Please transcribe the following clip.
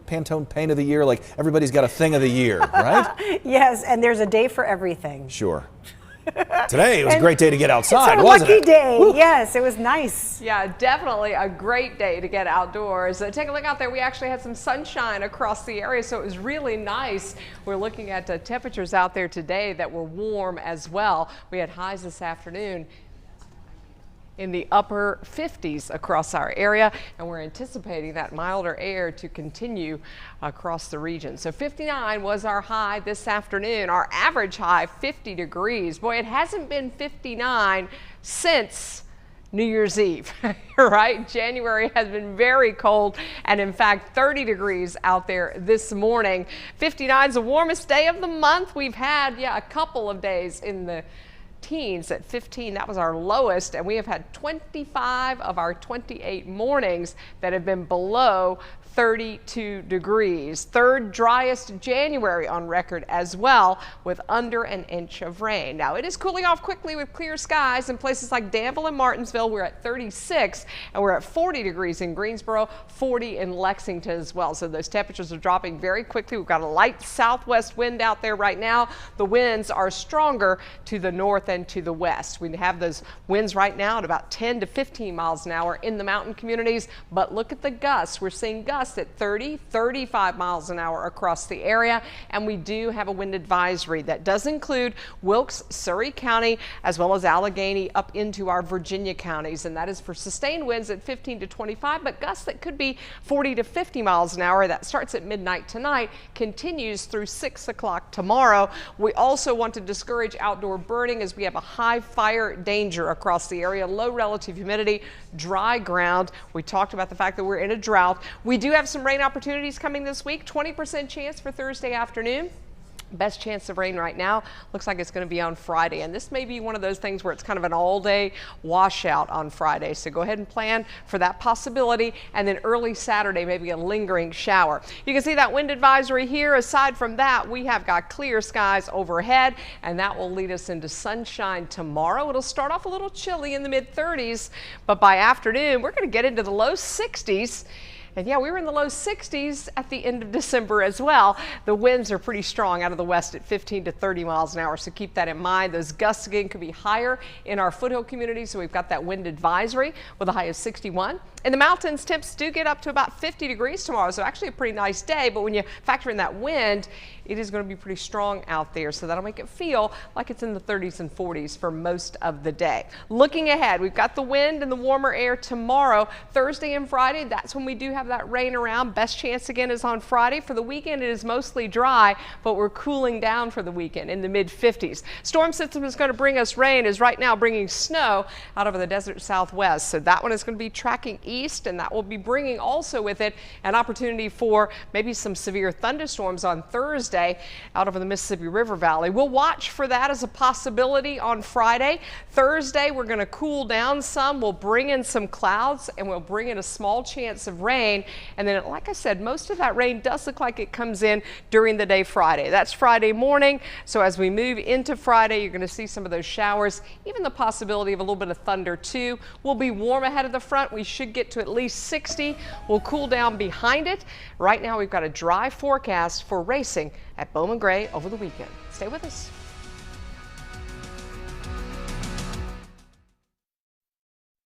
Pantone Paint of the Year? Like everybody's got a thing of the year, right? Yes, and there's a day for everything. Sure. Today it was a great day to get outside, wasn't lucky it? day. Woo. Yes, it was nice. Yeah, definitely a great day to get outdoors. Take a look out there. We actually had some sunshine across the area, so it was really nice. We're looking at temperatures out there today that were warm as well. We had highs this afternoon in the upper 50s across our area, and we're anticipating that milder air to continue across the region. So 59 was our high this afternoon. Our average high 50 degrees. Boy, it hasn't been 59 since New Year's Eve, right? January has been very cold, and in fact 30 degrees out there this morning. 59 is the warmest day of the month. We've had a couple of days in the teens at 15. That was our lowest, and we have had 25 of our 28 mornings that have been below 32 degrees. Third driest January on record as well, with under an inch of rain. Now it is cooling off quickly with clear skies in places like Danville and Martinsville. We're at 36, and we're at 40 degrees in Greensboro, 40 in Lexington as well. So those temperatures are dropping very quickly. We've got a light southwest wind out there right now. The winds are stronger to the north and to the west. We have those winds right now at about 10 to 15 miles an hour in the mountain communities, but look at the gusts. We're seeing gusts at 30, 35 miles an hour across the area, and we do have a wind advisory that does include Wilkes, Surry County, as well as Allegheny up into our Virginia counties, and that is for sustained winds at 15 to 25, but gusts that could be 40 to 50 miles an hour. That starts at midnight tonight, continues through 6 o'clock tomorrow. We also want to discourage outdoor burning as we have a high fire danger across the area, low relative humidity, dry ground. We talked about the fact that we're in a drought. We do have some rain opportunities coming this week. 20% chance for Thursday afternoon. Best chance of rain right now looks like it's going to be on Friday, and this may be one of those things where it's kind of an all-day washout on Friday, so go ahead and plan for that possibility. And then early Saturday, maybe a lingering shower. You can see that wind advisory here. Aside from that, we have got clear skies overhead, and that will lead us into sunshine tomorrow. It'll start off a little chilly in the mid-30s, but by afternoon we're going to get into the low 60s. And yeah, we were in the low 60s at the end of December as well. The winds are pretty strong out of the west at 15 to 30 miles an hour, so keep that in mind. Those gusts again could be higher in our foothill community, so we've got that wind advisory with a high of 61. In the mountains, temps do get up to about 50 degrees tomorrow, so actually a pretty nice day, but when you factor in that wind, it is going to be pretty strong out there, so that'll make it feel like it's in the 30s and 40s for most of the day. Looking ahead, we've got the wind and the warmer air tomorrow. Thursday and Friday, that's when we do have that rain around. Best chance again is on Friday. For the weekend, it is mostly dry, but we're cooling down for the weekend in the mid-50s. Storm system is going to bring us rain, is right now bringing snow out over the desert southwest, so that one is going to be tracking east, and that will be bringing also with it an opportunity for maybe some severe thunderstorms on Thursday out over the Mississippi River Valley. We'll watch for that as a possibility on Friday. Thursday, we're going to cool down some. We'll bring in some clouds, and we'll bring in a small chance of rain. And then, like I said, most of that rain does look like it comes in during the day Friday. That's Friday morning. So as we move into Friday, you're going to see some of those showers, even the possibility of a little bit of thunder too. We'll be warm ahead of the front. We should get to at least 60. We'll cool down behind it. Right now, we've got a dry forecast for racing at Bowman Gray over the weekend. Stay with us.